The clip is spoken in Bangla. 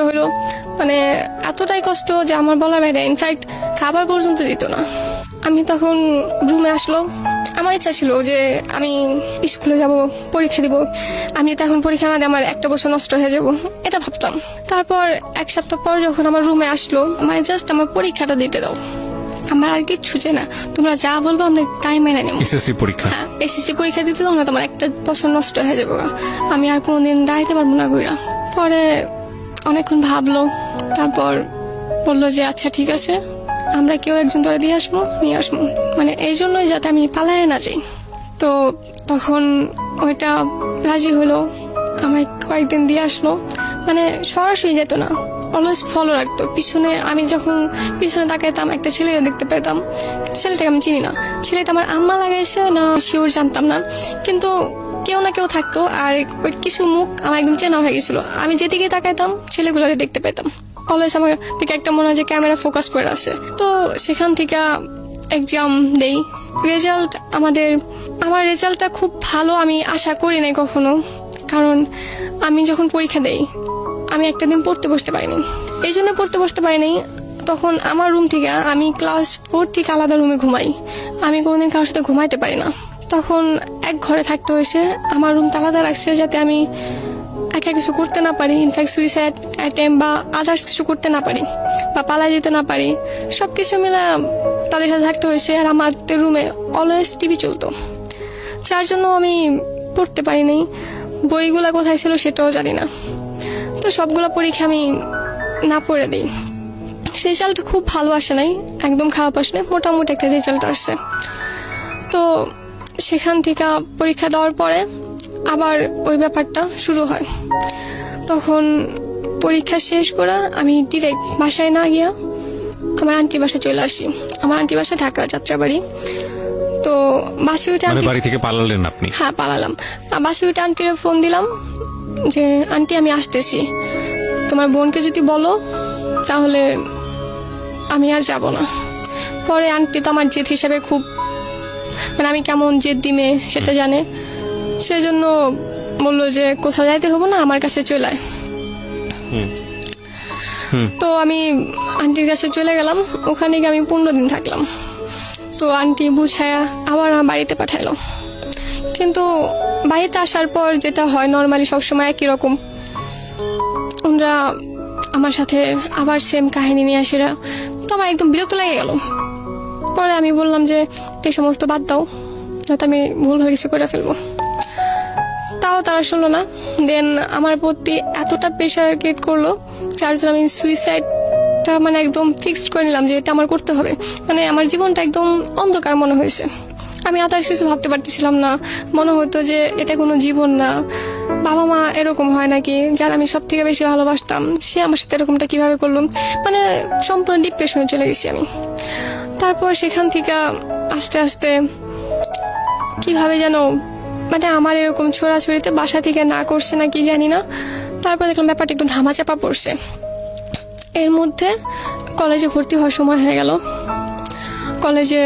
হলো, মানে এতটাই কষ্ট যে আমার বলার বাইরে। ইনফ্যাক্ট খাবার পর্যন্ত দিত না। আমি তখন রুমে আসলো, আমার ইচ্ছা ছিল যে আমি স্কুলে যাব, পরীক্ষা দিব। আমি তো এখন পরীক্ষা না দিয়ে আমার একটা বছর নষ্ট হয়ে যাব, এটা ভাবতাম। তারপর এক সপ্তাহ পর যখন আমার রুমে আসলো, আমায় জাস্ট আমার পরীক্ষাটা দিতে দাও, আমার আর কিচ্ছু চাই না, তোমরা যা বলবো আমরা তাই মেনে নেব। এসএসসি পরীক্ষা? হ্যাঁ, এসএসসি পরীক্ষা দিতে দাও না, তোমার একটা বছর নষ্ট হয়ে যাবো, আমি আর কোনোদিন দাঁড়াইতে পারবো না ঘুরা। পরে অনেকক্ষণ ভাবলো, তারপর বললো যে আচ্ছা ঠিক আছে, আমরা কেউ একজন ধরে নিয়ে আসবো, মানে এই জন্যই যাতে আমি পালায় না যাই। তো তখন ওইটা রাজি হলো, আমায় কয়েকদিন দিয়ে আসলো। মানে সরাসরি যেত না, অলওয়েজ ফলো রাখতো পিছনে। আমি যখন পিছনে তাকাইতাম একটা ছেলেকে দেখতে পেতাম, ছেলেটাকে আমি চিনি না, ছেলেটা আমার আম্মা লাগাইছে না শিওর জানতাম না, কিন্তু কেউ না কেউ থাকতো। আর ওই কিছু মুখ আমার একদম চেনা হয়ে গেছিল, আমি যেদিকে তাকাইতাম ছেলেগুলোকে দেখতে পেতাম। অলওয়েজ আমার দিকে একটা মনে হয় যে ক্যামেরা ফোকাস করে আছে। তো সেখান থেকে এক্সাম দেই, রেজাল্ট আমার রেজাল্টটা খুব ভালো আমি আশা করি নাই কখনো। কারণ আমি যখন পরীক্ষা দেই আমি একটা দিন পড়তে বসতে পারিনি, এই জন্য পড়তে বসতে পারিনি। তখন আমার রুম থেকে, আমি ক্লাস 4 থেকে আলাদা রুমে ঘুমাই, আমি কোনোদিন কারোর সাথে ঘুমাইতে পারি না। তখন এক ঘরে থাকতে হয়েছে, আমার রুম আলাদা রাখছে যাতে আমি একা কিছু করতে না পারি, ইনফ্যাক্ট সুইসাইড অ্যাটেম্প বা আদার্স কিছু করতে না পারি বা পালা যেতে না পারি। সবকিছু মিলে তাদের সাথে থাকতে হয়েছে। আর আমাদের রুমে অলওয়েজ টিভি চলতো, যার জন্য আমি পড়তে পারিনি। বইগুলা কোথায় ছিল সেটাও জানি না। তো সবগুলো পরীক্ষা আমি না পড়ে দিই। রেজাল্ট খুব ভালো আসে নাই, একদম খারাপ আসে নাই, মোটামুটি একটা রেজাল্ট আসছে। তো সেখান থেকে পরীক্ষা দেওয়ার পরে আবার ওই ব্যাপারটা শুরু হয়। তখন পরীক্ষা শেষ করে আমি ডিরেক্ট বাসায় না গিয়া আমার আন্টির বাসায় চলে আসি। আমার আন্টির বাসা ঢাকা যাত্রাবাড়ি। তো বাসে উঠে বাড়ি থেকে পালালেন আপনি? হ্যাঁ, পালালাম। বাসে উঠে আন্টির ফোন দিলাম যে আন্টি আমি আসতেছি, তোমার বোনকে যদি বলো তাহলে আমি আর যাব না। পরে আন্টি তো আমার জেদ হিসাবে খুব, মানে আমি কেমন জেদ দিমে সেটা জানে, সেজন্য বললো যে কোথাও যাইতে হবো না, আমার কাছে চলে আয়। তো আমি আন্টির কাছে চলে গেলাম, ওখানে গিয়ে আমি 15 দিন থাকলাম। তো আন্টি বুঝায়া আবার আমার বাড়িতে পাঠাইলো। কিন্তু বাড়িতে আসার পর যেটা হয় নর্মালি সবসময় একই রকম, ওরা আমার সাথে আবার সেম কাহিনী নিয়ে আসে। তো আমার একদম বিরক্ত লেগে গেল। পরে আমি বললাম যে এই সমস্ত বাদ দাও, যাতে আমি ভুল হয়ে কিছু করে ফেলবো। তাও তারা শুনলো না। দেন আমার প্রতি এতটা প্রেশার ক্রিয়েট করলো, যার জন্য আমি সুইসাইডটা মানে একদম ফিক্সড করে নিলাম যে এটা আমার করতে হবে। মানে আমার জীবনটা একদম অন্ধকার মনে হয়েছে, আমি আদার্স কিছু ভাবতে পারতেছিলাম না। মনে হতো যে এটা কোনো জীবন না, বাবা মা এরকম হয় নাকি, যার আমি সব থেকে বেশি ভালোবাসতাম সে আমার সাথে এরকমটা কিভাবে করলো। মানে সম্পূর্ণ ডিপ্রেশনে চলে গেছি আমি। তারপর সেখান থেকে আস্তে আস্তে কিভাবে যেন মানে আমার এরকম ছোড়াছড়িতে বাসা থেকে না করছে না কি জানি না। তারপর দেখলাম ব্যাপারটা একটু ধামাচাপা পড়ছে। এর মধ্যে কলেজে ভর্তি হওয়ার সময় হয়ে গেল। কলেজে